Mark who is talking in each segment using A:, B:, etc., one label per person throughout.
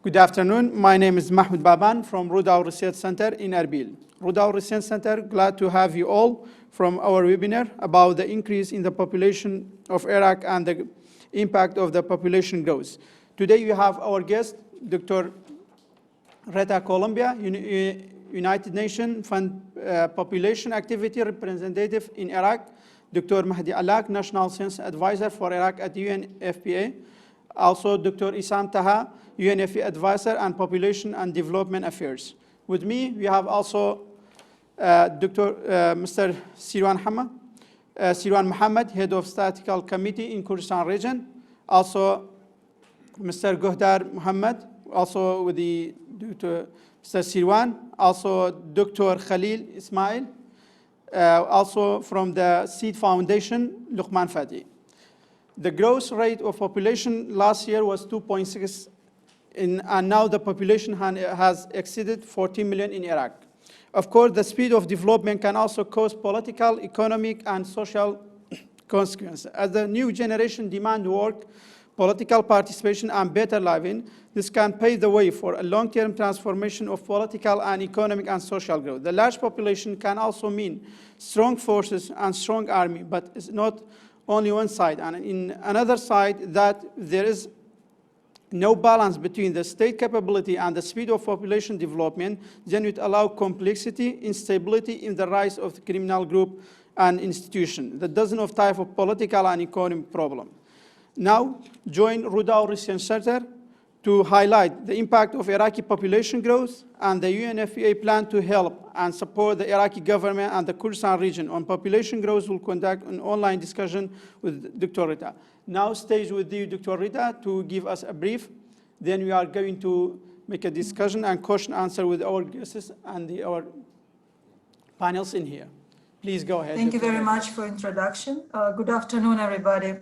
A: Good afternoon. My name is Mahmoud Baban from Rita Research Center in Erbil. Rita Research Center, glad to have you all from our webinar about the increase in the population of Iraq and the impact of the population growth. Today we have our guest, Dr. Rita Columbia, United Nations Fund Population Activity Representative in Iraq, Dr. Mahdi Alak, National Science Advisor for Iraq at UNFPA, also Dr. Isam Taha, UNFPA Advisor on Population and Development Affairs. With me, we have also Mr. Sirwan Muhammad, Head of Statistical Committee in Kurdistan Region, also Mr. Gohdar Muhammad, also with the Dr. Mr. Sirwan, also Dr. Khalil Ismail, also from the Seed Foundation, Luqman Fadi. The growth rate of population last year was 2.6, and now the population has exceeded 14 million in Iraq. Of course, the speed of development can also cause political, economic, and social consequences. As the new generation demand work, political participation, and better living, this can pave the way for a long-term transformation of political and economic and social growth. The large population can also mean strong forces and strong army, but it's not only one side. And in another side, that there is no balance between the state capability and the speed of population development, then it allows complexity, instability in the rise of the criminal group and institution. The dozen of type of political and economic problem. Now, join Rudao Research Center to highlight the impact of Iraqi population growth and the UNFPA plan to help and support the Iraqi government and the Kurdistan region on population growth. Will conduct an online discussion with Dr. Rita. Now, stage with you, Dr. Rita, to give us a brief. Then we are going to make a discussion and question answer with our guests and our panels in here. Please go ahead.
B: Thank you very much for introduction. Good afternoon, everybody.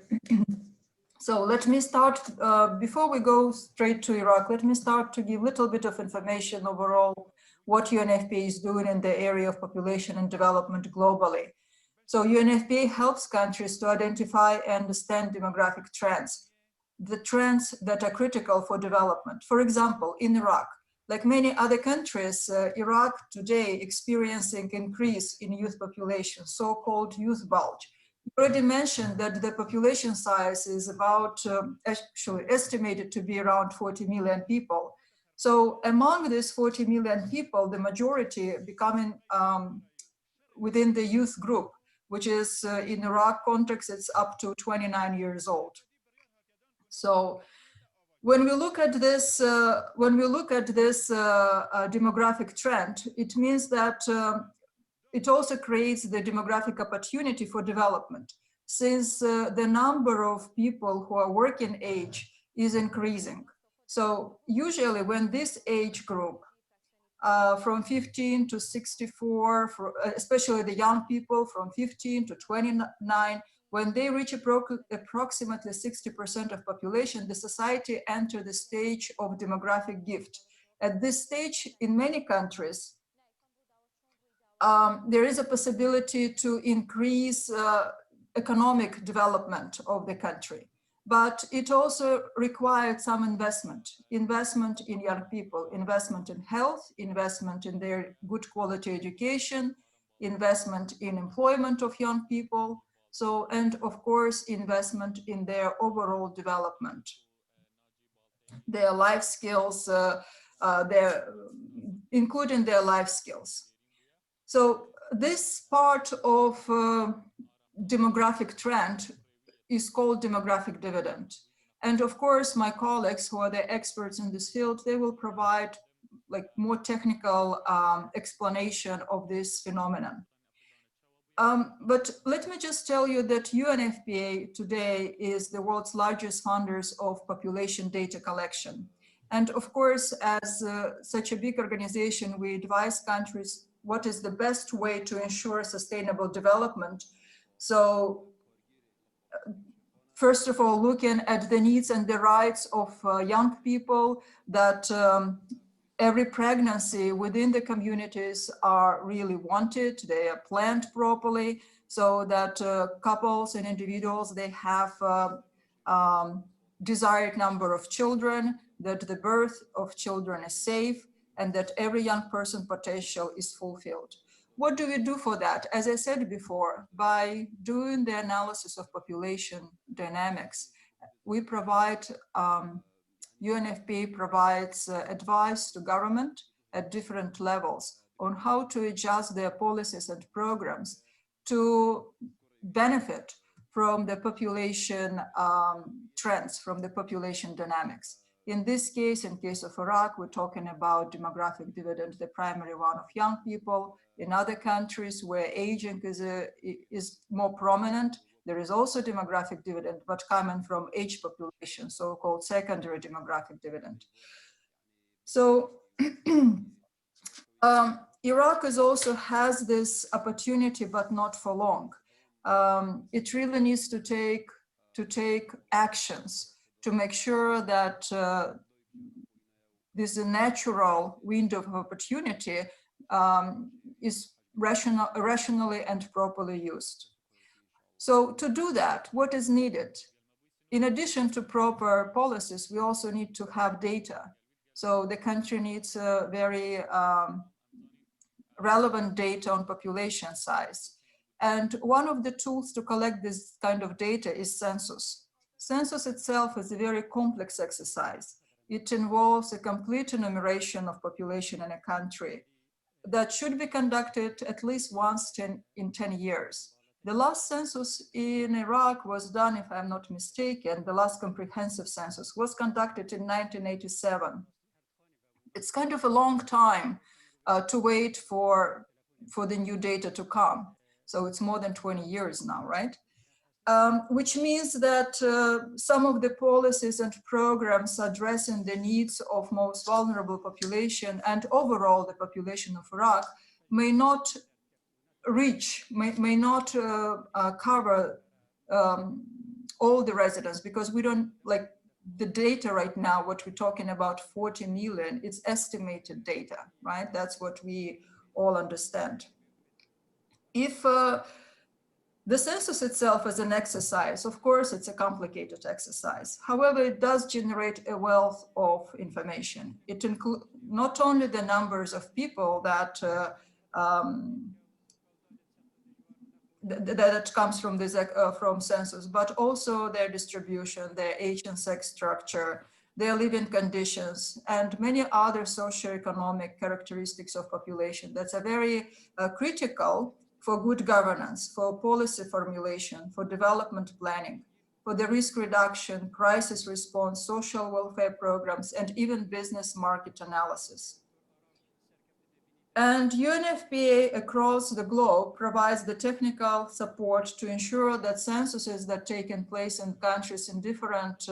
B: So let me start, before we go straight to Iraq, let me start to give a little bit of information overall what UNFPA is doing in the area of population and development globally. So UNFPA helps countries to identify and understand demographic trends, the trends that are critical for development. For example, in Iraq, like many other countries, Iraq today experiencing increase in youth population, so-called youth bulge. You already mentioned that the population size is about, actually estimated to be around 40 million people. So among these 40 million people, the majority becoming within the youth group, which is in Iraq context, it's up to 29 years old. So when we look at this, demographic trend, it means that it also creates the demographic opportunity for development, since the number of people who are working age is increasing. So usually when this age group, from 15 to 64, especially the young people from 15 to 29, when they reach approximately 60% of population, the society enters the stage of demographic gift. At this stage, in many countries, there is a possibility to increase economic development of the country, but it also required some investment in young people, investment in health, investment in their good quality education, investment in employment of young people, so, and of course, investment in their overall development, their life skills, including their life skills. So this part of demographic trend is called demographic dividend. And of course, my colleagues who are the experts in this field, they will provide like more technical explanation of this phenomenon. But let me just tell you that UNFPA today is the world's largest funders of population data collection. And of course, as such a big organization, we advise countries what is the best way to ensure sustainable development. So first of all, looking at the needs and the rights of young people, that every pregnancy within the communities are really wanted, they are planned properly, so that couples and individuals, they have desired number of children, that the birth of children is safe, and that every young person potential is fulfilled. What do we do for that? As I said before, by doing the analysis of population dynamics, we provide, UNFPA provides advice to government at different levels on how to adjust their policies and programs to benefit from the population trends, from the population dynamics. In this case, in case of Iraq, we're talking about demographic dividend, the primary one of young people. In other countries where aging is more prominent, there is also demographic dividend, but coming from age population, so-called secondary demographic dividend. So Iraq also has this opportunity, but not for long. It really needs to take actions to make sure that this natural window of opportunity is rationally and properly used. So to do that, what is needed? In addition to proper policies, we also need to have data. So the country needs very relevant data on population size. And one of the tools to collect this kind of data is census. Census itself is a very complex exercise. It involves a complete enumeration of population in a country that should be conducted at least once in 10 years. The last census in Iraq was done, if I'm not mistaken, the last comprehensive census was conducted in 1987. It's kind of a long time to wait for the new data to come. So it's more than 20 years now, right? Which means that some of the policies and programs addressing the needs of most vulnerable population and overall the population of Iraq may not reach, may not cover all the residents, because we don't, like the data right now, what we're talking about 40 million, it's estimated data, right? That's what we all understand. If the census itself is an exercise, of course, it's a complicated exercise. However, it does generate a wealth of information. It includes not only the numbers of people that that comes from this from census, but also their distribution, their age and sex structure, their living conditions, and many other socioeconomic characteristics of population that's a very critical for good governance, for policy formulation, for development planning, for the risk reduction, crisis response, social welfare programs, and even business market analysis. And UNFPA across the globe provides the technical support to ensure that censuses that taken place in countries in different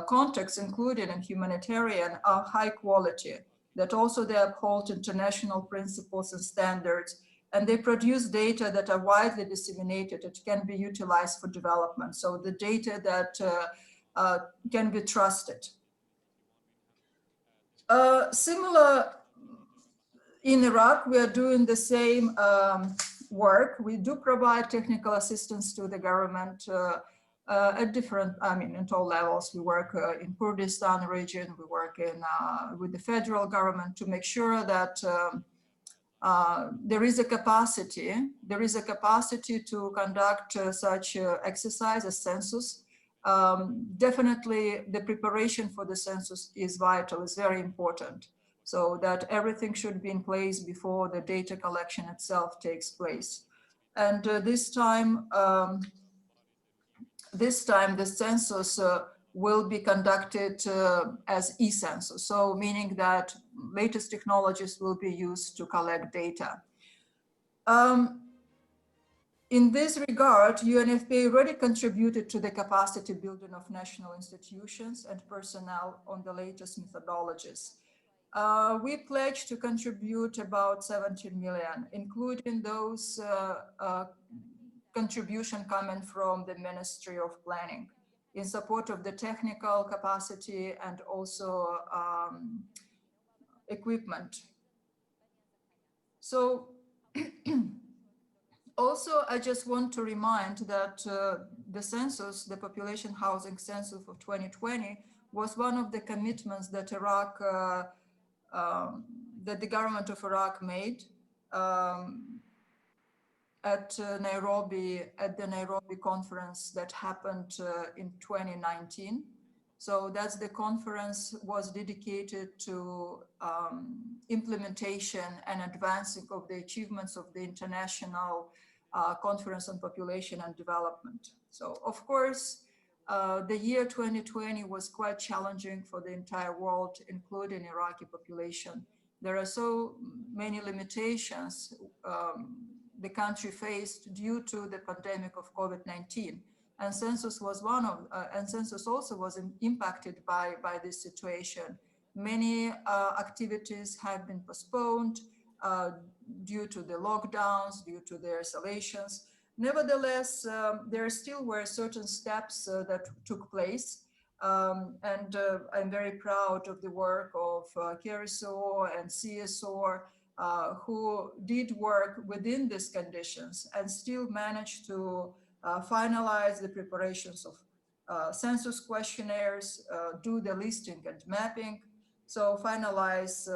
B: contexts, including in humanitarian, are high quality, that also they uphold international principles and standards, and they produce data that are widely disseminated. It can be utilized for development. So the data that can be trusted. Similar, in Iraq, we are doing the same work. We do provide technical assistance to the government at different, at all levels. We work in Kurdistan region, we work in, with the federal government to make sure that there is a capacity to conduct such exercise as census. Definitely the preparation for the census is vital, is very important, so that everything should be in place before the data collection itself takes place. And this time the census will be conducted as e-census, so meaning that latest technologies will be used to collect data. In this regard, UNFPA already contributed to the capacity building of national institutions and personnel on the latest methodologies. We pledged to contribute about 17 million, including those contribution coming from the Ministry of Planning in support of the technical capacity and also equipment. So Also, I just want to remind that the census, the population housing census for 2020, was one of the commitments that that the government of Iraq made at the Nairobi conference that happened in 2019. So that's the conference was dedicated to implementation and advancing of the achievements of the International Conference on Population and Development. So of course, the year 2020 was quite challenging for the entire world, including Iraqi population. There are so many limitations the country faced due to the pandemic of COVID-19. And census was and census also was impacted by this situation. Many activities have been postponed due to the lockdowns, due to the isolations. Nevertheless, there still were certain steps that took place. And I'm very proud of the work of CARISO and CSO who did work within these conditions and still managed to finalize the preparations of census questionnaires, do the listing and mapping. So finalize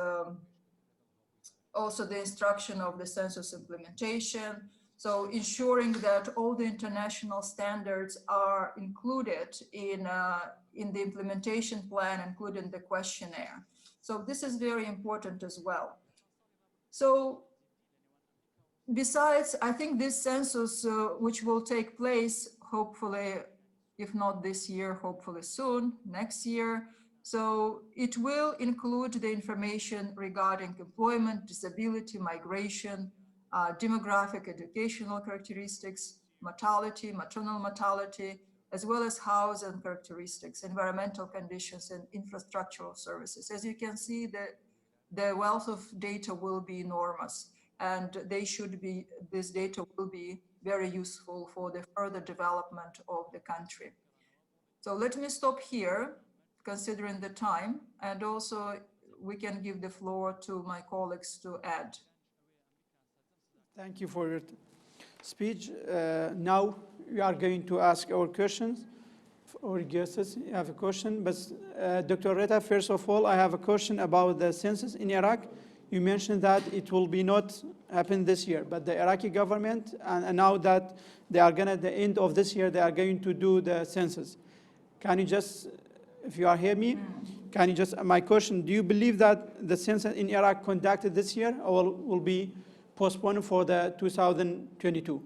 B: also the instruction of the census implementation. So ensuring that all the international standards are included in the implementation plan, including the questionnaire. So this is very important as well. So besides, I think this census, which will take place, hopefully, if not this year, hopefully soon, next year. So it will include the information regarding employment, disability, migration, demographic, educational characteristics, mortality, maternal mortality, as well as housing characteristics, environmental conditions, and infrastructural services. As you can see, the wealth of data will be enormous, and this data will be very useful for the further development of the country. So let me stop here, considering the time, and also we can give the floor to my colleagues to add.
A: Thank you for your speech. Now we are going to ask our questions. Or guesses, you have a question, but Dr. Rita, first of all, I have a question about the census in Iraq. You mentioned that it will be not happen this year, but the Iraqi government, and now that they are gonna, the end of this year, they are going to do the census. Can you just, if you are hear me, can you just, my question, do you believe that the census in Iraq conducted this year or will be postponed for the 2022?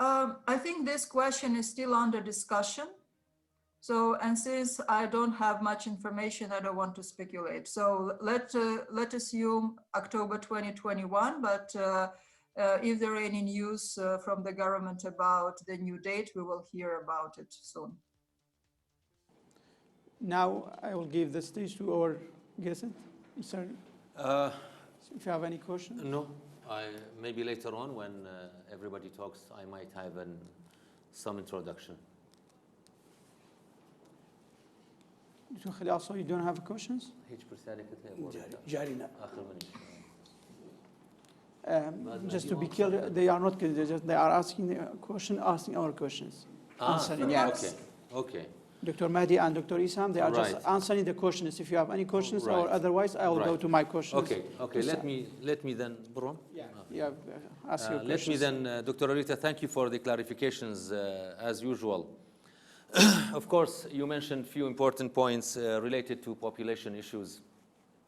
B: I think this question is still under discussion. So, and since I don't have much information, I don't want to speculate. So let's assume October 2021, but if there are any news from the government about the new date, we will hear about it soon.
A: Now I will give the stage to our guest. Sir, if you have any questions.
C: No, maybe later on when everybody talks, I might have some introduction.
A: Also, you don't have questions? Just to be clear, they are not, they are asking a question, asking our questions. Answering, yes.
C: Okay.
A: Dr. Mahdi and Dr. Isam, they are just answering the questions. If you have any questions or otherwise, I will go to my questions.
C: Okay. Let me then, Bron?
A: Ask your questions.
C: Let me then, Dr. Rita, thank you for the clarifications as usual. Of course, you mentioned few important points related to population issues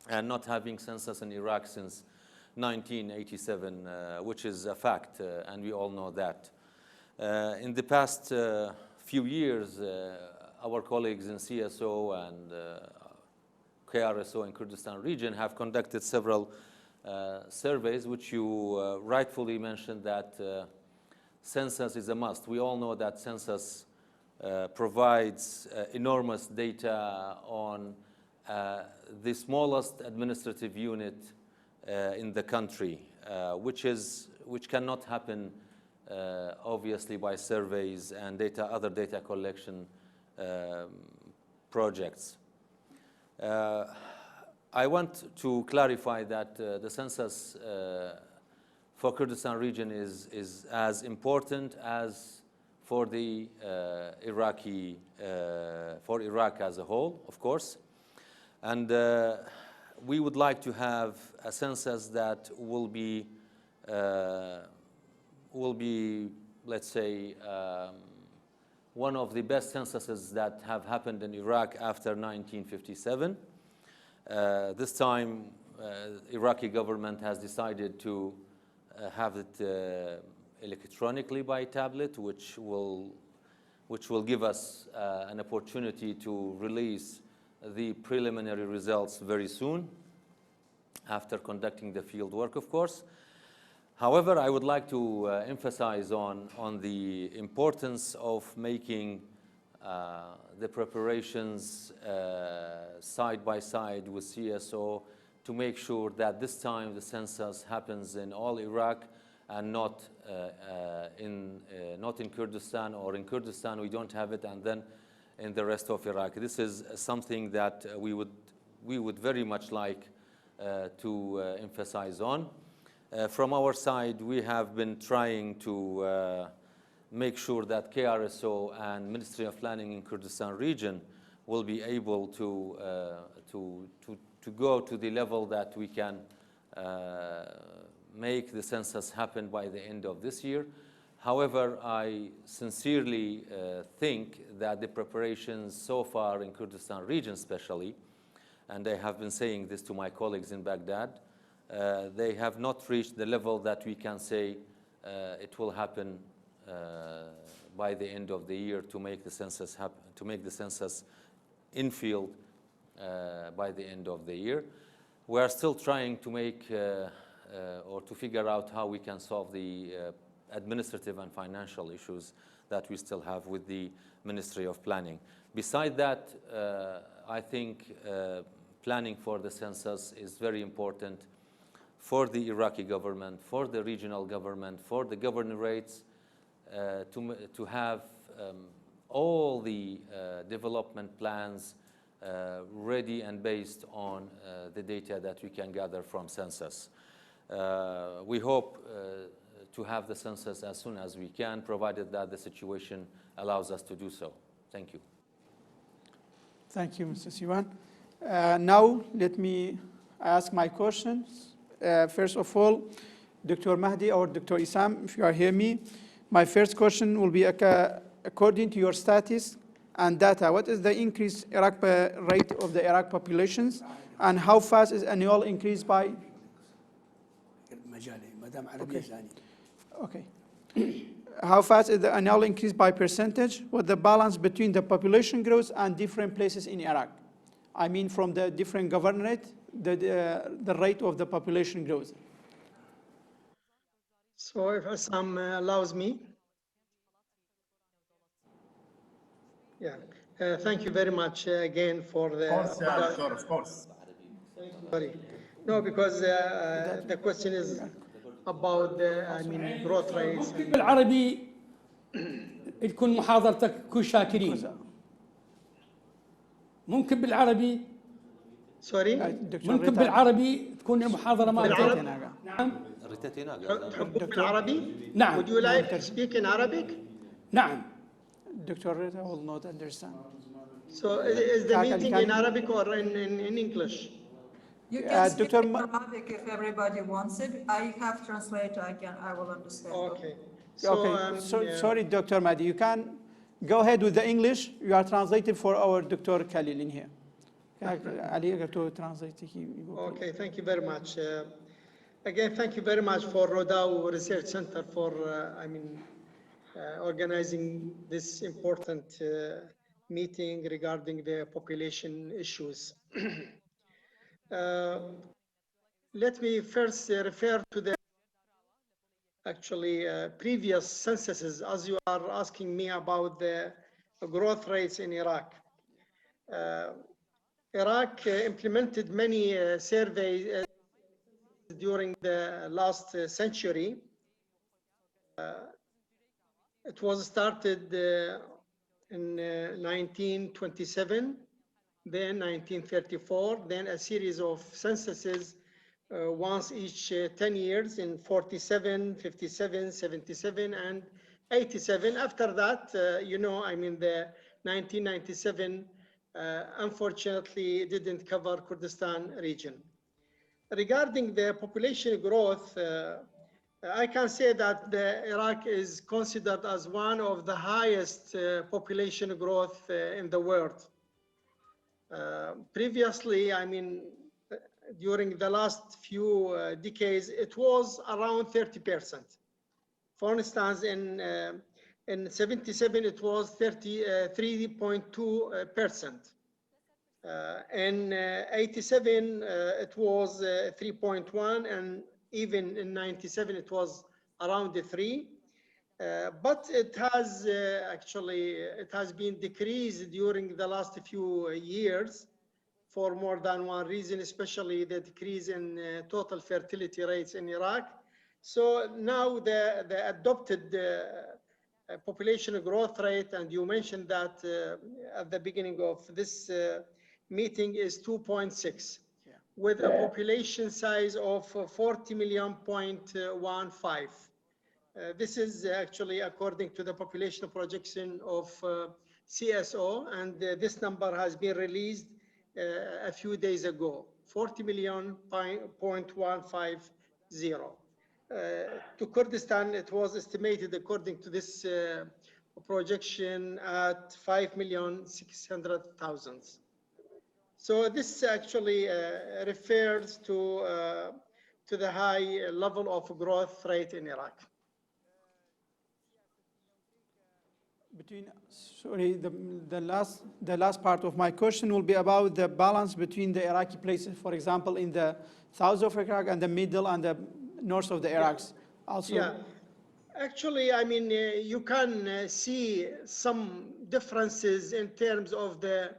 C: and not having census in Iraq since 1987, which is a fact, and we all know that. In the past few years, our colleagues in CSO and KRSO in Kurdistan region have conducted several surveys, which you rightfully mentioned that census is a must. We all know that census provides enormous data on the smallest administrative unit in the country, which cannot happen obviously by surveys and other data collection projects. I want to clarify that the census for Kurdistan region is as important as for the for Iraq as a whole, of course. And we would like to have a census that will be, let's say, one of the best censuses that have happened in Iraq after 1957. This time, Iraqi government has decided to have it electronically by tablet, which will give us an opportunity to release the preliminary results very soon, after conducting the field work, of course. However, I would like to emphasize on the importance of making the preparations side by side with CSO to make sure that this time the census happens in all Iraq and not in Kurdistan, or in Kurdistan we don't have it and then in the rest of Iraq. This is something that we would very much like to emphasize on. From our side, we have been trying to make sure that KRSO and Ministry of Planning in Kurdistan region will be able to go to the level that we can make the census happen by the end of this year. However, I sincerely think that the preparations so far in Kurdistan region especially, and I have been saying this to my colleagues in Baghdad, they have not reached the level that we can say it will happen by the end of the year to make the census happen, to make the census in field by the end of the year. We are still trying to make or to figure out how we can solve the administrative and financial issues that we still have with the Ministry of Planning. Beside that, I think planning for the census is very important for the Iraqi government, for the regional government, for the governorates, to have all the development plans ready and based on the data that we can gather from census. We hope to have the census as soon as we can, provided that the situation allows us to do so. Thank you.
A: Thank you, Mr. Siwan. Now, let me ask my questions. First of all, Dr. Mahdi or Dr. Isam, if you are hearing me, my first question will be, according to your status and data, what is the increased Iraq rate of the Iraq populations, and how fast is annual increase by? Okay. How fast is the annual increase by percentage? What the balance between the population growth and different places in Iraq? I mean, from the different governorate, the rate of the population growth.
D: So if Assam allows me. Yeah, thank you very much again for the.
E: Of course.
D: Sorry. No, because the question is about the, growth rates.
E: بالعربي تكون محاضرتك كل شاكرين. ممكن بالعربي.
D: Sorry.
E: ممكن بالعربي تكون المحاضرة
D: بالعربي؟
E: نعم.
D: تحبون بالعربي؟
E: نعم.
D: Would you like to speak in Arabic?
E: نعم.
A: Dr. Rita will not understand.
D: So is the meeting in Arabic or in English?
B: You can speak in Arabic if everybody wants it. I have translator, I will understand.
D: Okay.
A: Sorry, Dr. Mahdi, you can go ahead with the English. You are translated for our Dr. Khalil in here.
D: Okay, thank you very much. Again, thank you very much for Rodau Research Center for, organizing this important meeting regarding the population issues. Let me first refer to the previous censuses, as you are asking me about the growth rates in Iraq. Iraq implemented many surveys during the last century. It was started in 1927, then 1934, then a series of censuses once each 10 years in 47, 57, 77, and 87. After that, you know, I mean, the 1997 unfortunately didn't cover Kurdistan region. Regarding the population growth, I can say that Iraq is considered as one of the highest population growth in the world. Previously, I mean, during the last few decades, it was around 30%. For instance, in 77, it was 33.2%. In 87, it was 3.1, and even in 97, it was around the 3. But it has it has been decreased during the last few years for more than one reason, especially the decrease in total fertility rates in Iraq. So now the adopted population growth rate, and you mentioned that at the beginning of this meeting, is 2.6, with a population size of 40 million.15. This is actually according to the population projection of CSO, and this number has been released a few days ago, 40 million.150. To Kurdistan, it was estimated according to this projection at 5,600,000. So this actually refers to the high level of growth rate in Iraq.
A: The last part of my question will be about the balance between the Iraqi places, for example, in the south of Iraq and the middle and the north of the Iraq. Also,
D: yeah. Actually, I mean, you can see some differences in terms of the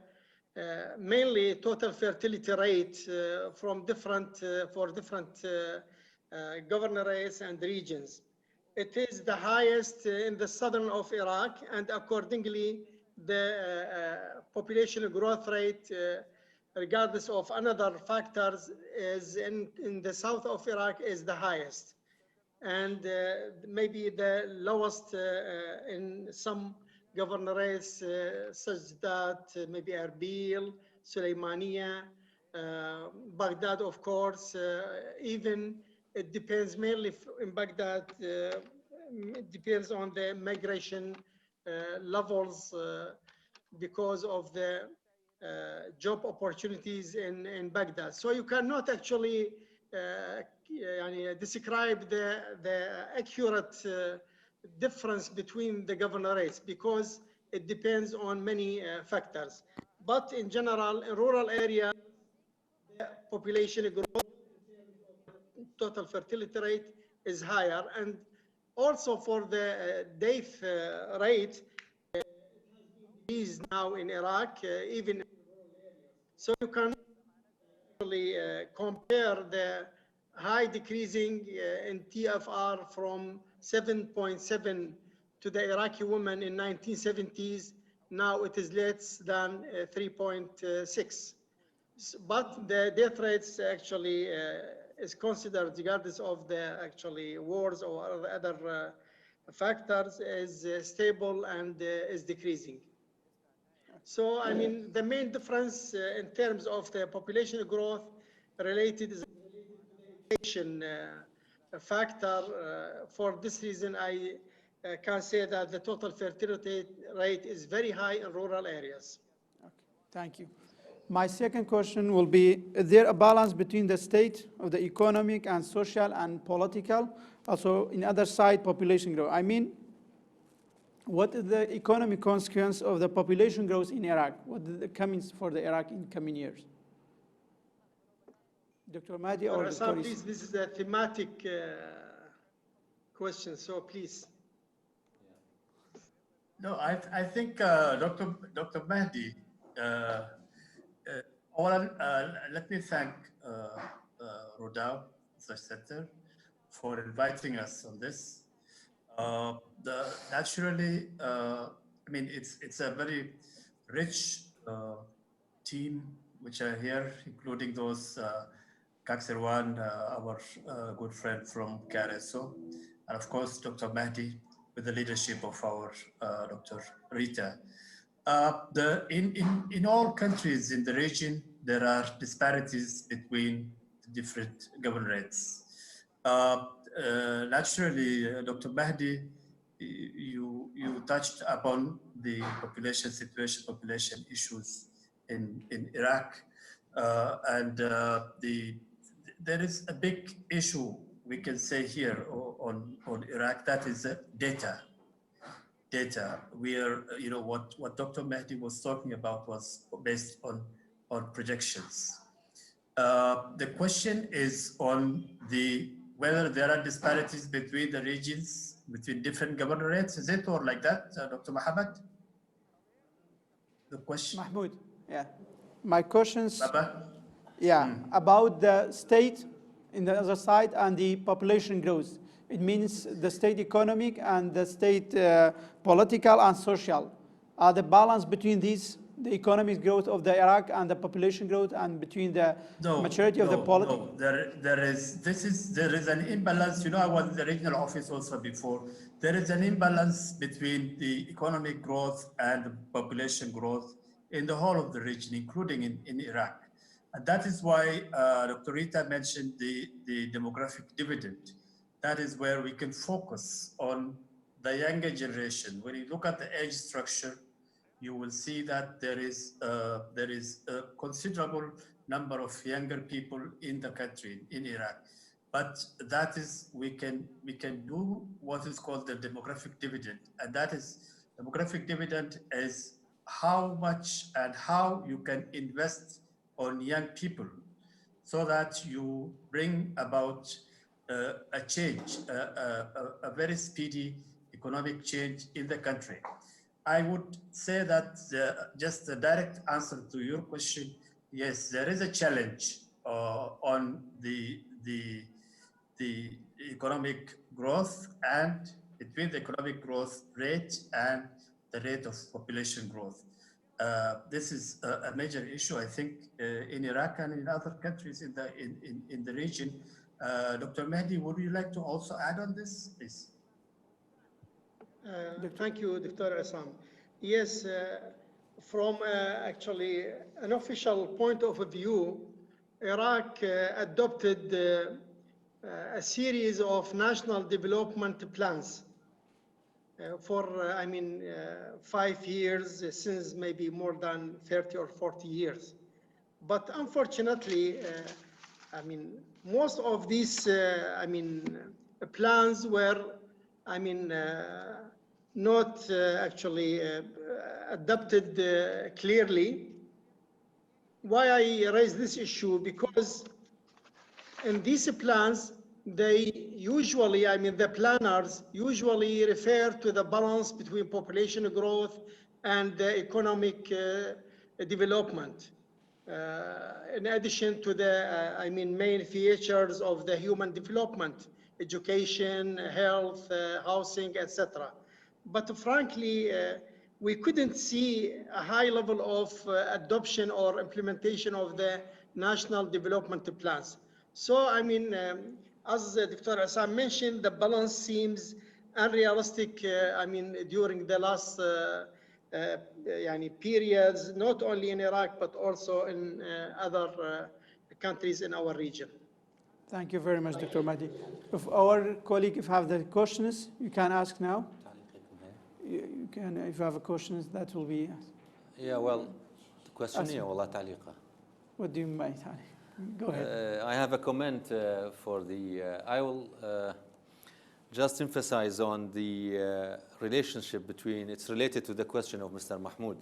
D: mainly total fertility rate from different governorates and regions. It is the highest in the southern of Iraq, and accordingly, the population growth rate, regardless of another factors, is in the south of Iraq is the highest, and maybe the lowest in some governorates, such that maybe Erbil, Suleimania, Baghdad, of course, even it depends mainly in Baghdad, it depends on the migration levels because of the job opportunities in Baghdad. So you cannot actually describe the accurate difference between the governorates because it depends on many factors. But in general, in rural areas, the population growth, total fertility rate is higher, and also for the death rate is now in Iraq, even so you can actually compare the high decreasing in TFR from 7.7 to the Iraqi woman in 1970s. Now it is less than 3.6. But the death rates actually is considered, regardless of the actually wars or other factors, is stable and is decreasing. So, I mean, the main difference in terms of the population growth related is factor. For this reason, I can say that the total fertility rate is very high in rural areas.
A: okay, thank you. My second question will be, is there a balance between the state of the economic and social and political? Also, in other side, population growth. I mean, what is the economic consequence of the population growth in Iraq? What is the comings for the Iraq in coming years? Dr. Mahdi or Dr.
D: Please, this is a thematic question, so please.
F: No, I think Dr. Mahdi, let me thank Rodau Research Center for inviting us on this. Naturally, I mean, it's a very rich team which are here, including those Kak Sirwan, our good friend from KRSO, and of course, Dr. Mahdi, with the leadership of our Dr. Rita. In all countries in the region, there are disparities between the different governorates. Naturally, Dr. Mahdi, you touched upon the population situation, population issues in Iraq, and there is a big issue we can say here on Iraq, that is data. Where what Dr. Mahdi was talking about was based on projections. The question is on whether there are disparities between the regions, between different governorates. Is it or like that, Dr. Mohammed? The question.
A: Mahmoud, yeah. My questions,
F: Baba?
A: yeah, about the state in the other side and the population growth. It means the state economic and the state political and social. Are the balance between these, the economic growth of the Iraq and the population growth, and between the maturity of the political?
F: No, there is an imbalance. You know, I was in the regional office also before. There is an imbalance between the economic growth and the population growth in the whole of the region, including in Iraq. And that is why Dr. Rita mentioned the demographic dividend. That is where we can focus on the younger generation. When you look at the age structure, you will see that there is a considerable number of younger people in the country, in Iraq. But that is, we can do what is called the demographic dividend. And that is, demographic dividend is how much and how you can invest on young people so that you bring about a change, a very speedy economic change in the country. I would say that just a direct answer to your question, yes, there is a challenge on the economic growth and between the economic growth rate and the rate of population growth. This is a major issue, I think, in Iraq and in other countries in the region. Dr. Mahdi, would you like to also add on this, please?
D: Thank you, Dr. Assam. Yes, from actually an official point of view, Iraq adopted a series of national development plans for, 5 years, since maybe more than 30 or 40 years. But unfortunately, most of these, plans were, not actually adopted clearly. Why I raise this issue? Because in these plans, they usually, the planners usually refer to the balance between population growth and the economic development. In addition to the, main features of the human development, education, health, housing, etc. But frankly, we couldn't see a high level of adoption or implementation of the national development plans. So, as Dr. Assam mentioned, the balance seems unrealistic, during the last periods, not only in Iraq, but also in other countries in our region.
A: Thank you very much, Dr. Mahdi. If our colleague, if have the questions, you can ask now. You can, if you have a questions, that will be.
C: Yeah, well, the question here, والله تعليقة.
A: What do you mean? Go ahead.
C: I have a comment for the. I will just emphasize on the relationship between. It's related to the question of Mr. Mahmoud,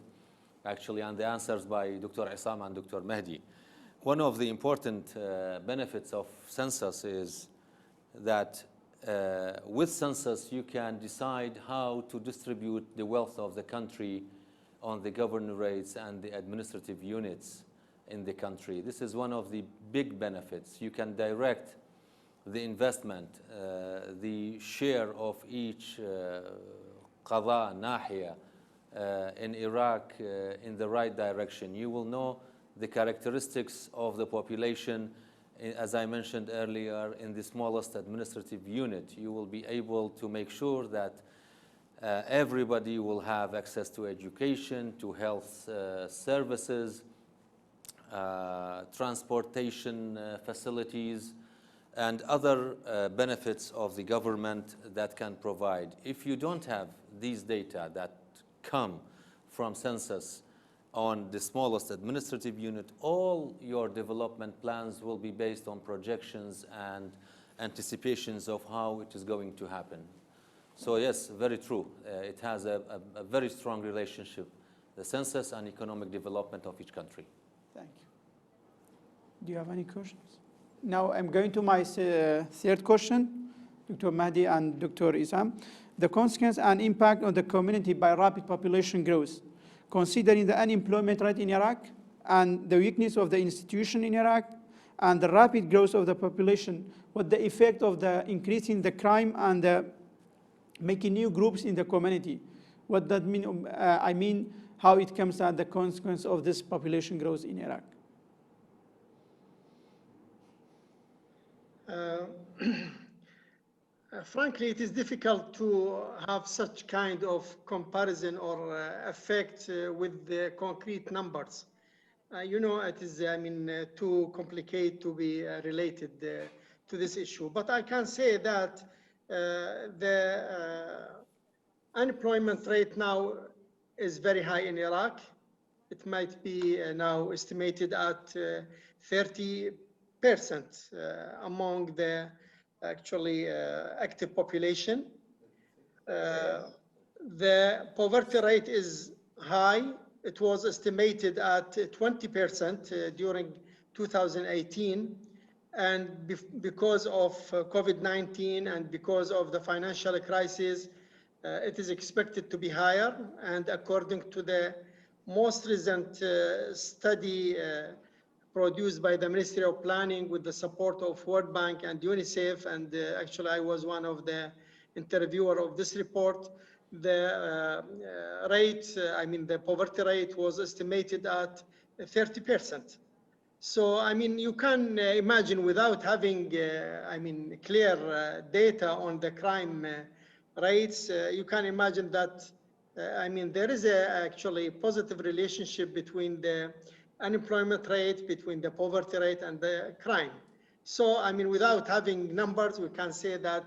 C: actually, and the answers by Dr. Isam and Dr. Mahdi. One of the important benefits of census is that with census, you can decide how to distribute the wealth of the country on the governorates and the administrative units in the country. This is one of the big benefits. You can direct the investment, the share of each qada, nahiya in Iraq in the right direction. You will know the characteristics of the population as I mentioned earlier, in the smallest administrative unit, you will be able to make sure that everybody will have access to education, to health services, transportation facilities, and other benefits of the government that can provide. If you don't have these data that come from census on the smallest administrative unit, all your development plans will be based on projections and anticipations of how it is going to happen. So yes, very true. It has a very strong relationship, the census and economic development of each country.
A: Thank you. Do you have any questions? Now I'm going to my third question, Dr. Mahdi and Dr. Isam. The consequence and impact on the community by rapid population growth, considering the unemployment rate in Iraq and the weakness of the institution in Iraq and the rapid growth of the population, what the effect of the increasing the crime and the making new groups in the community. What that mean? I mean, how it comes at the consequence of this population growth in Iraq.
D: Frankly, it is difficult to have such kind of comparison or effect with the concrete numbers. You know, it is, too complicated to be related to this issue. But I can say that the unemployment rate now is very high in Iraq. It might be now estimated at 30% among the actually active population. The poverty rate is high. It was estimated at 20% during 2018. And because of COVID-19 and because of the financial crisis, it is expected to be higher. And according to the most recent study produced by the Ministry of Planning with the support of World Bank and UNICEF, and actually I was one of the interviewer of this report, the the poverty rate was estimated at 30%. So, you can imagine without having, clear data on the crime rates, you can imagine that, there is actually a positive relationship between the unemployment rate, between the poverty rate and the crime. So, without having numbers, we can say that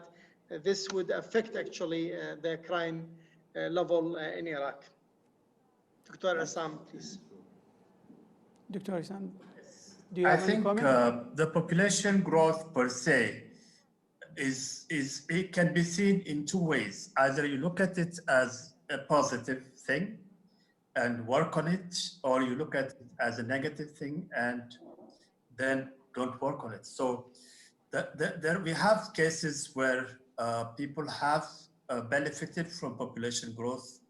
D: this would affect actually the crime level in Iraq. Dr. Assam, please.
A: Dr. Assam, do you have any comment?
F: I think the population growth per se it can be seen in two ways. Either you look at it as a positive thing and work on it, or you look at it as a negative thing and then don't work on it. So there we have cases where people have benefited from population growth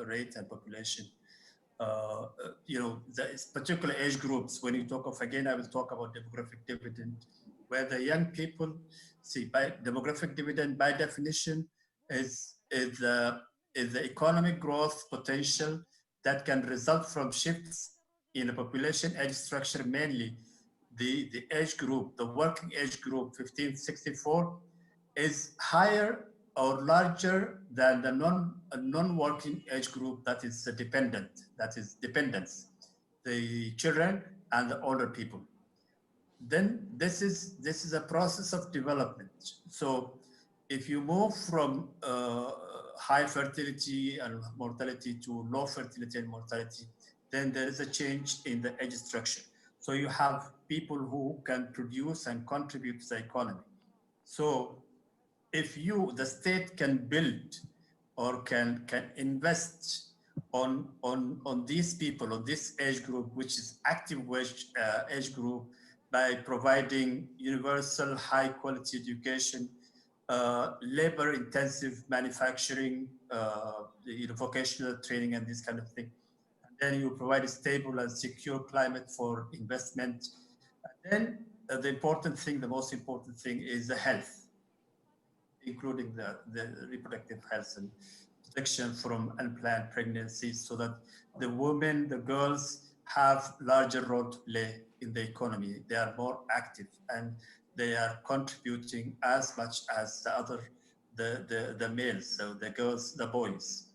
F: rate and population. The particular age groups, when you talk of, again, I will talk about demographic dividend, where the young people, see, by demographic dividend, by definition, is the economic growth potential that can result from shifts in the population age structure, mainly the age group, the working age group, 15-64, is higher or larger than the non-working age group that is dependents, the children and the older people. Then this is a process of development. So if you move from high fertility and mortality to low fertility and mortality, then there is a change in the age structure. So you have people who can produce and contribute to the economy. So if the state can build or can invest on these people, on this age group, which is active age group, by providing universal high quality education, labor intensive manufacturing, vocational training and this kind of thing. And then you provide a stable and secure climate for investment. And then the most important thing is the health, including the reproductive health and protection from unplanned pregnancies, so that the women, the girls have larger role to play in the economy. They are more active and they are contributing as much as the males, so the girls, the boys.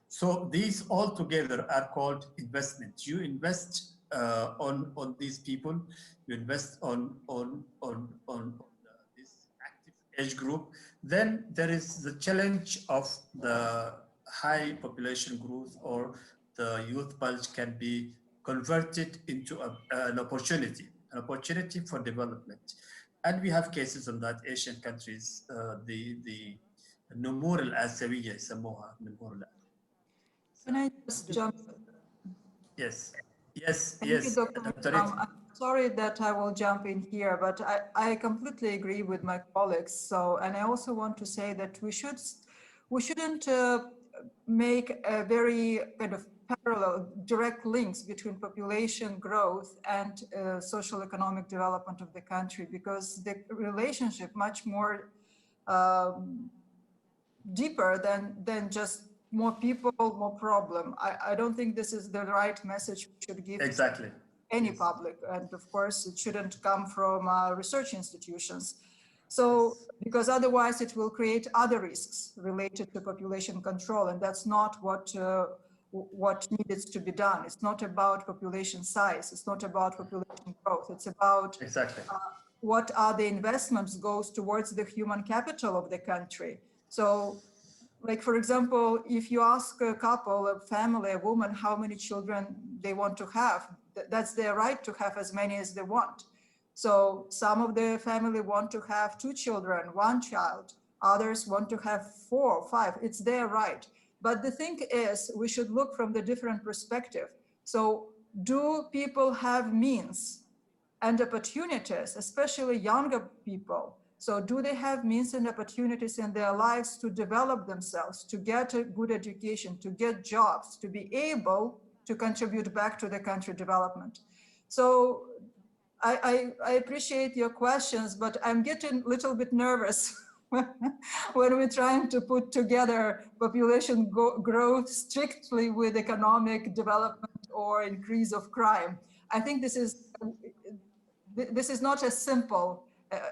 F: So these all together are called investment. You invest on these people, you invest on this active age group. Then there is the challenge of the high population growth, or the youth bulge can be converted into an opportunity for development. And we have cases on that. Asian countries, the نمور الآسيوية يسموها نمور.
B: Can I just jump?
F: Yes, yes,
B: Thank you,
F: yes.
B: Dr. I'm sorry that I will jump in here, but I completely agree with my colleagues. So, and I also want to say that we shouldn't make a very kind of parallel, direct links between population growth and social economic development of the country, because the relationship much more deeper than just more people, more problem. I don't think this is the right message we should give
F: exactly
B: to any public. And of course, it shouldn't come from research institutions. So, because otherwise it will create other risks related to population control. And that's not what needs to be done. It's not about population size. It's not about population growth. It's about
F: exactly
B: what are the investments goes towards the human capital of the country. So, like, for example, if you ask a couple, a family, a woman, how many children they want to have, that's their right to have as many as they want. So some of the family want to have 2 children, 1 child, others want to have 4 or 5, it's their right. But the thing is, we should look from the different perspective. So do people have means and opportunities, especially younger people? So do they have means and opportunities in their lives to develop themselves, to get a good education, to get jobs, to be able to contribute back to the country development? So I appreciate your questions, but I'm getting a little bit nervous when we're trying to put together population growth strictly with economic development or increase of crime. I think this is not as simple,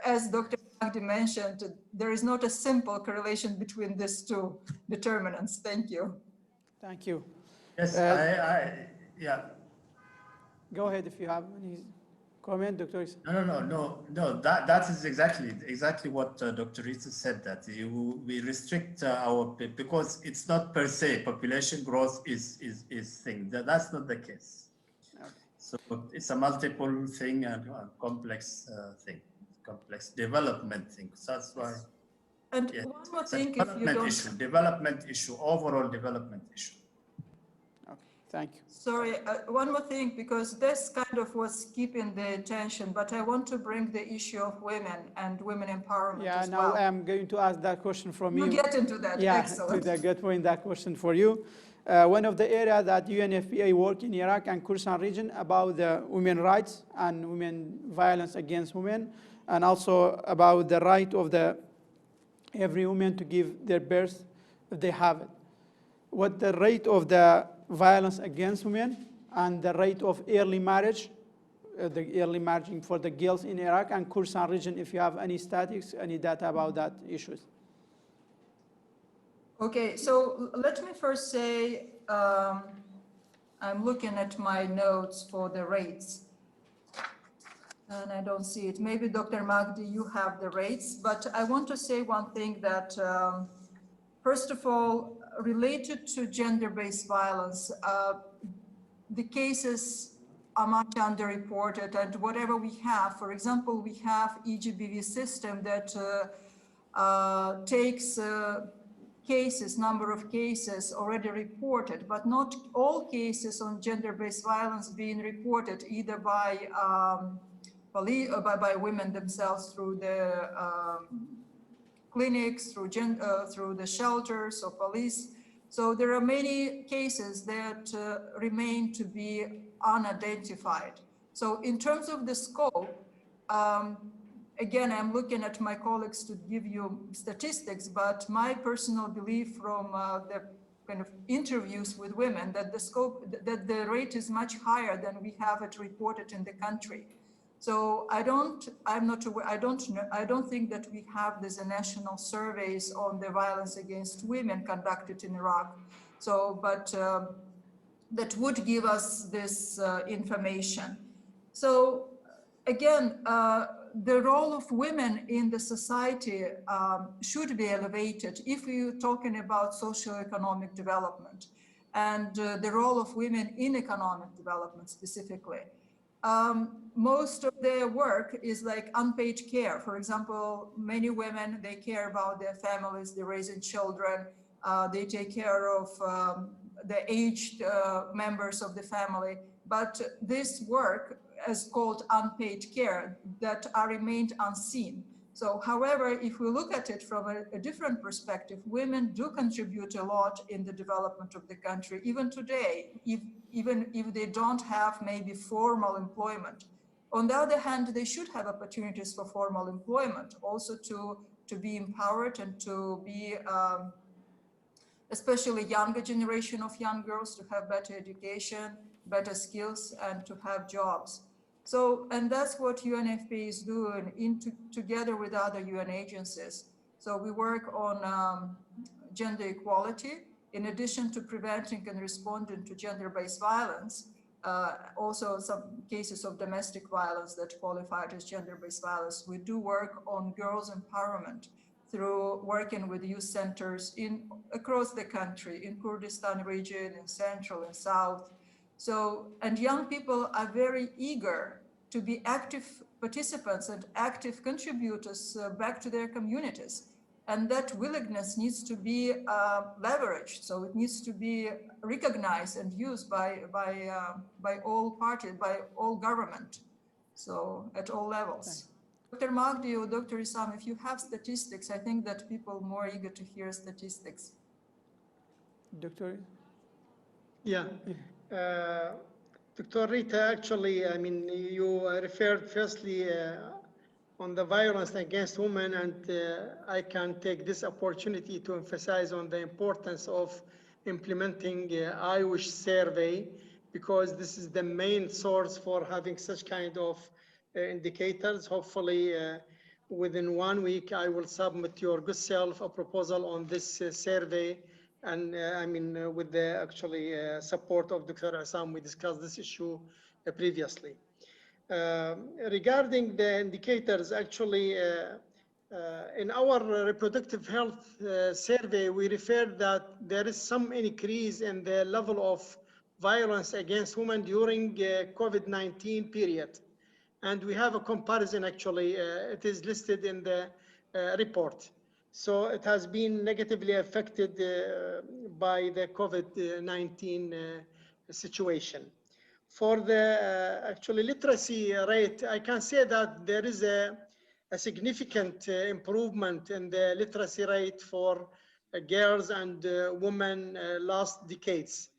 B: as Dr. Magdi mentioned, there is not a simple correlation between these two determinants. Thank you.
A: Thank you.
F: yes. Yeah.
A: Go ahead if you have any comment, Dr. Issa.
F: No. That is exactly what Dr. Rita said, that we restrict our, because it's not per se population growth is thing. That's not the case.
A: Okay.
F: So it's a multiple thing and a complex thing, complex development thing. So that's why.
B: And
F: Yeah,
B: one more
F: it's a
B: thing, if you don't.
F: development issue, overall development issue.
A: Okay, thank you.
B: Sorry, one more thing, because this kind of was keeping the attention, but I want to bring the issue of women and women empowerment
A: Yeah,
B: as
A: now
B: well.
A: I'm going to ask that question from you.
B: You get into that,
A: Yeah,
B: excellent.
A: to the good point, that question for you. One of the areas that UNFPA work in Iraq and Kurdistan region about the women rights and women violence against women, and also about the right of every woman to give their birth if they have it. What the rate of the violence against women and the rate of early marriage, the early marriage for the girls in Iraq and Kurdistan region, if you have any statistics, any data about that issues.
B: Okay, so let me first say, I'm looking at my notes for the rates. And I don't see it. Maybe Dr. Magdi, you have the rates, but I want to say one thing that, first of all, related to gender-based violence, the cases are much underreported, and whatever we have, for example, we have EGBV system that takes cases, number of cases already reported, but not all cases on gender-based violence being reported either by by women themselves through the clinics, through the shelters or police. So there are many cases that remain to be unidentified. So in terms of the scope, again, I'm looking at my colleagues to give you statistics, but my personal belief from the kind of interviews with women, that the rate is much higher than we have it reported in the country. So I don't think that we have these national surveys on the violence against women conducted in Iraq. So, but that would give us this information. So again, the role of women in the society should be elevated if we're talking about socio-economic development, and the role of women in economic development specifically. Most of their work is like unpaid care. For example, many women, they care about their families, they're raising children, they take care of the aged members of the family. But this work is called unpaid care that are remained unseen. So, however, if we look at it from a different perspective, women do contribute a lot in the development of the country, even today, even if they don't have maybe formal employment. On the other hand, they should have opportunities for formal employment, also to be empowered and to be, especially younger generation of young girls, to have better education, better skills, and to have jobs. So, and that's what UNFPA is doing together with other UN agencies. So we work on gender equality, in addition to preventing and responding to gender-based violence, also some cases of domestic violence that qualified as gender-based violence. We do work on girls' empowerment through working with youth centers across the country, in Kurdistan region, in Central and South. So, and young people are very eager to be active participants and active contributors back to their communities. And that willingness needs to be leveraged. So it needs to be recognized and used by all parties, by all government. So at all levels. Dr. Magdi or Dr. Issam, if you have statistics, I think that people are more eager to hear statistics.
A: Doctor?
D: Yeah. Dr. Rita, actually, I mean, you referred firstly on the violence against women, and I can take this opportunity to emphasize on the importance of implementing IWISH survey, because this is the main source for having such kind of indicators. Hopefully, within 1 week, I will submit your good self a proposal on this survey. And I mean, with the actually support of Dr. Assam, we discussed this issue previously. Regarding the indicators, actually, in our reproductive health survey, we referred that there is some increase in the level of violence against women during COVID-19 period. And we have a comparison, actually, it is listed in the report. So it has been negatively affected by the COVID-19 situation. For the actually literacy rate, I can say that there is a significant improvement in the literacy rate for girls and women last decades.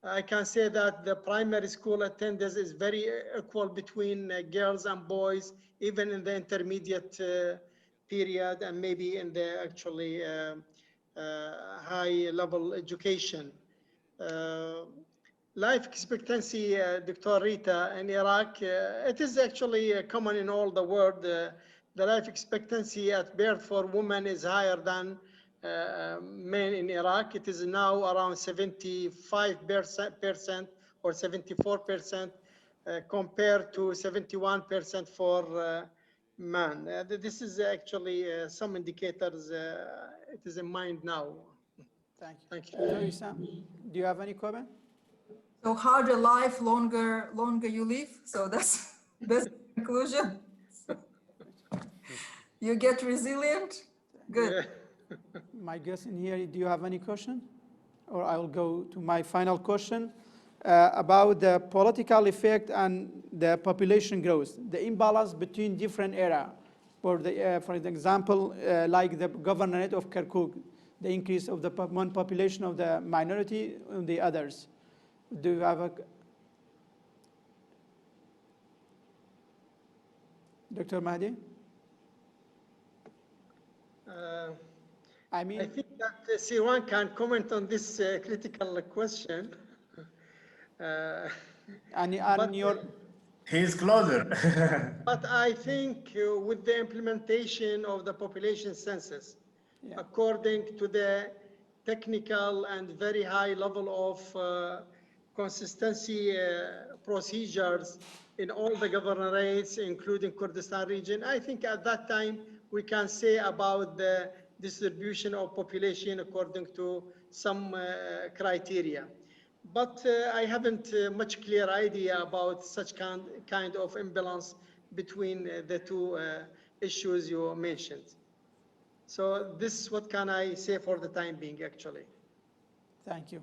D: I can say that the primary school attendance is very equal between girls and boys, even in the intermediate period, and maybe in the actually high level education. Life expectancy, Dr. Rita, in Iraq, it is actually common in all the world. The life expectancy at birth for women is higher than men in Iraq. It is now around 75% or 74% compared to 71% for men. This is actually some indicators. It is in mind now.
A: Thank you.
D: Thank you.
A: Dr. Issam, do you have any comment?
B: So harder life, longer you live. So that's the conclusion. You get resilient. Good.
D: Yeah.
A: My guest in here, do you have any question? Or I will go to my final question about the political effect and the population growth, the imbalance between different areas. For example, like the governorate of Kirkuk, the increase of the one population of the minority and the others. Do you have a... Dr. Mahdi? I mean,
D: I think that Siwan can comment on this critical question.
A: And
D: But-
A: your
F: He's closer.
D: But I think with the implementation of the population census, according to the technical and very high level of consistency procedures in all the governorates, including Kurdistan region, I think at that time we can say about the distribution of population according to some criteria. But I haven't much clear idea about such kind of imbalance between the two issues you mentioned. So this, what can I say for the time being, actually?
A: thank you.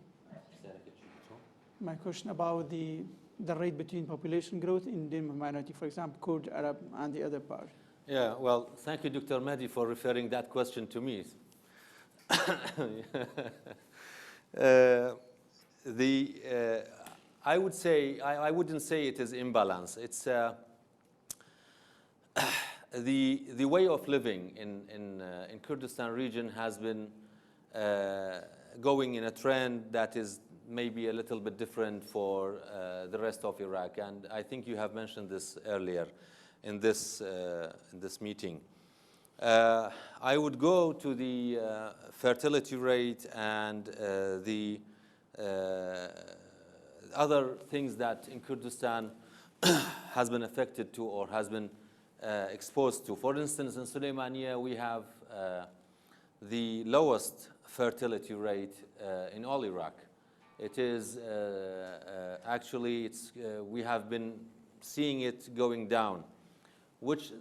A: My question about the rate between population growth in the minority, for example, Kurd, Arab, and the other part.
C: Yeah, well, thank you, Dr. Mahdi, for referring that question to me. I would say, I wouldn't say it is imbalance. It's the way of living in Kurdistan region has been going in a trend that is maybe a little bit different for the rest of Iraq. And I think you have mentioned this earlier in this meeting. I would go to the fertility rate and the other things that in Kurdistan has been affected to or has been exposed to. For instance, in Suleymaniye, we have the lowest fertility rate in all Iraq. It is actually, we have been seeing it going down, which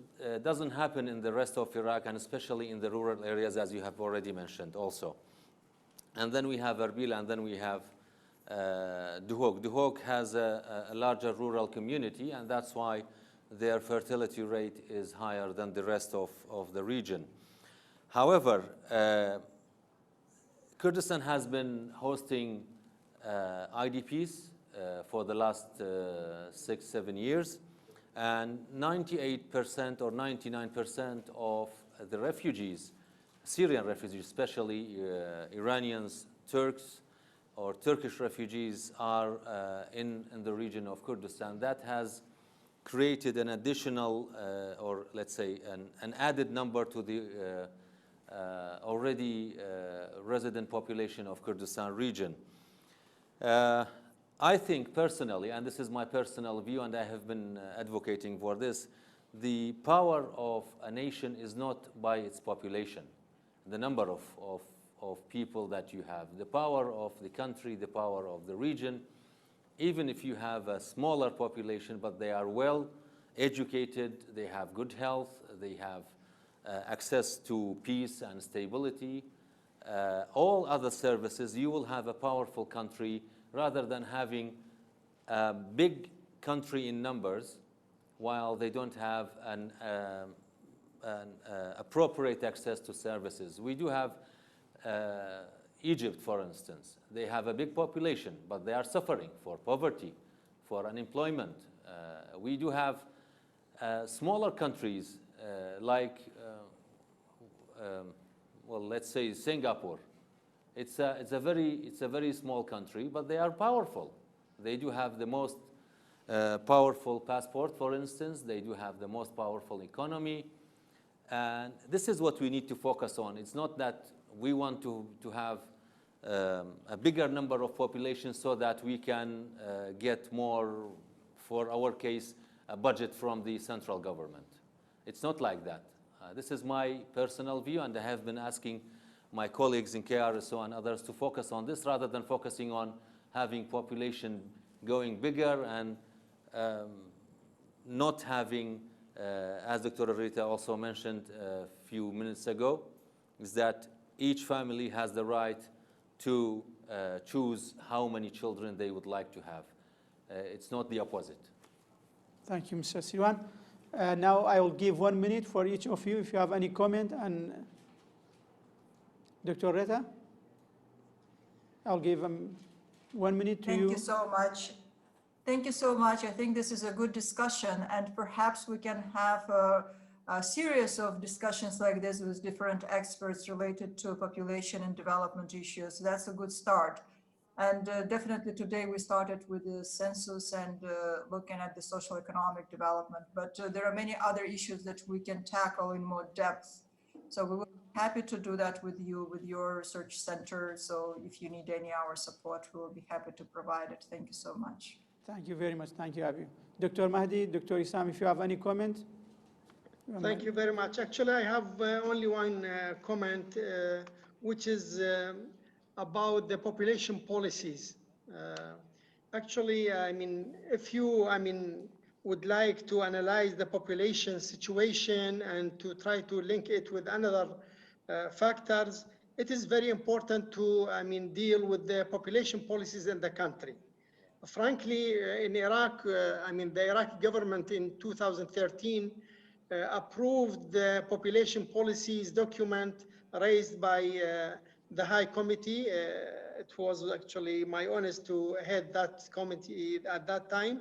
C: doesn't happen in the rest of Iraq, and especially in the rural areas, as you have already mentioned also. And then we have Erbil, and then we have Duhok. Duhok has a larger rural community, and that's why their fertility rate is higher than the rest of the region. However, Kurdistan has been hosting IDPs for the last 6-7 years, and 98% or 99% of the refugees, Syrian refugees, especially Iranians, Turks, or Turkish refugees are in the region of Kurdistan. That has created an additional, or let's say, an added number to the already resident population of Kurdistan region. I think personally, and this is my personal view, and I have been advocating for this, the power of a nation is not by its population, the number of people that you have. The power of the country, the power of the region, even if you have a smaller population, but they are well educated, they have good health, they have access to peace and stability, all other services, you will have a powerful country rather than having a big country in numbers while they don't have an appropriate access to services. We do have Egypt, for instance. They have a big population, but they are suffering for poverty, for unemployment. We do have smaller countries like, well, let's say Singapore. It's a very small country, but they are powerful. They do have the most powerful passport, for instance. They do have the most powerful economy. And this is what we need to focus on. It's not that we want to have a bigger number of population so that we can get more, for our case, a budget from the central government. It's not like that. This is my personal view, and I have been asking my colleagues in KRSO and others to focus on this rather than focusing on having population going bigger and not having, as Dr. Rita also mentioned a few minutes ago, is that each family has the right to choose how many children they would like to have. It's not the opposite.
A: Thank you, Mr. Siwan. Now I will give 1 minute for each of you if you have any comment. And Dr. Rita, I'll give 1 minute to you.
B: Thank you so much. Thank you so much. I think this is a good discussion, and perhaps we can have a series of discussions like this with different experts related to population and development issues. That's a good start. And definitely today we started with the census and looking at the social economic development, but there are many other issues that we can tackle in more depth. So we will be happy to do that with you, with your research center. So if you need any our support, we will be happy to provide it. Thank you so much.
A: Thank you very much. Thank you, Abi. Dr. Mahdi, Dr. Issam, if you have any comment.
D: Thank you very much. Actually, I have only one comment, which is about the population policies. Actually, I mean, if you, would like to analyze the population situation and to try to link it with another factors, it is very important to, deal with the population policies in the country. Frankly, in Iraq, the Iraqi government in 2013 approved the population policies document raised by the High Committee. It was actually my honor to head that committee at that time,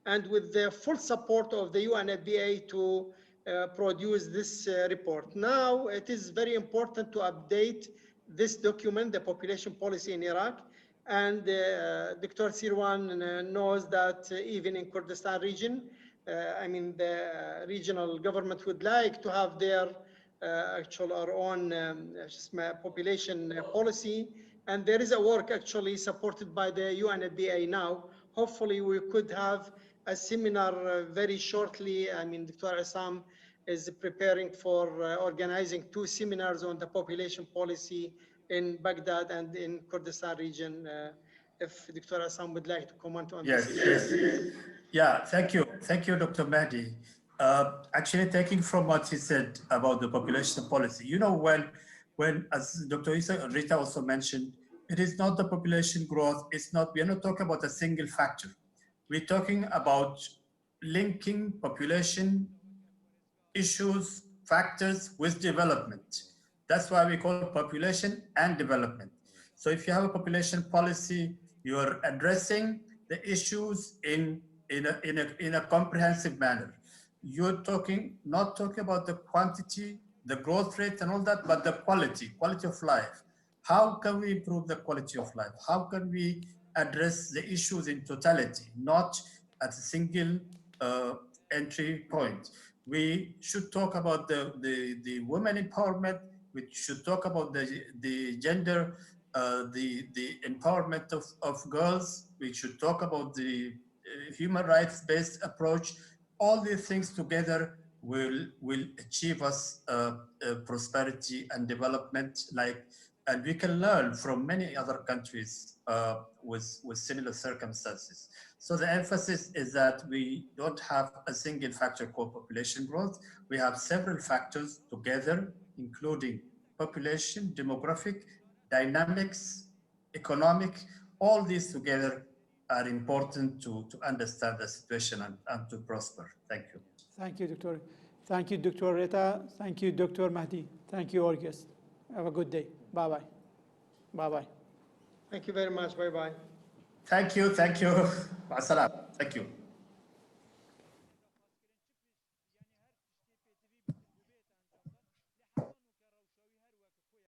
D: and with the full support of the UNFPA to produce this report. Now, it is very important to update this document, the population policy in Iraq, and Dr. Sirwan knows that even in Kurdistan region, the regional government would like to have their our own population policy, and there is a work actually supported by the UNFPA now. Hopefully we could have a seminar very shortly. Dr. Issam is preparing for organizing 2 seminars on the population policy in Baghdad and in Kurdistan region. If Dr. Issam would like to comment on this.
F: Yes. Yeah, thank you. Thank you, Dr. Mahdi. Actually, taking from what he said about the population policy, you know, when as Dr. Rita also mentioned, it is not the population growth. It's not, we're not talking about a single factor. We're talking about linking population issues, factors with development. That's why we call it population and development. So if you have a population policy, you're addressing the issues in a comprehensive manner. You're not talking about the quantity, the growth rate and all that, but the quality of life. How can we improve the quality of life? How can we address the issues in totality, not at a single entry point? We should talk about the women empowerment. We should talk about the gender, the empowerment of girls. We should talk about the human rights-based approach. All these things together will achieve us prosperity and development. And we can learn from many other countries with similar circumstances. So the emphasis is that we don't have a single factor called population growth. We have several factors together, including population, demographic, dynamics, economic. All these together are important to understand the situation and to prosper. Thank you.
A: Thank you, Doctor. Thank you, Dr. Rita. Thank you, Dr. Mahdi. Thank you, all guests. Have a good day. Bye-bye. Bye-bye.
D: Thank you very much. Bye-bye.
F: Thank you. Thank you. Thank you.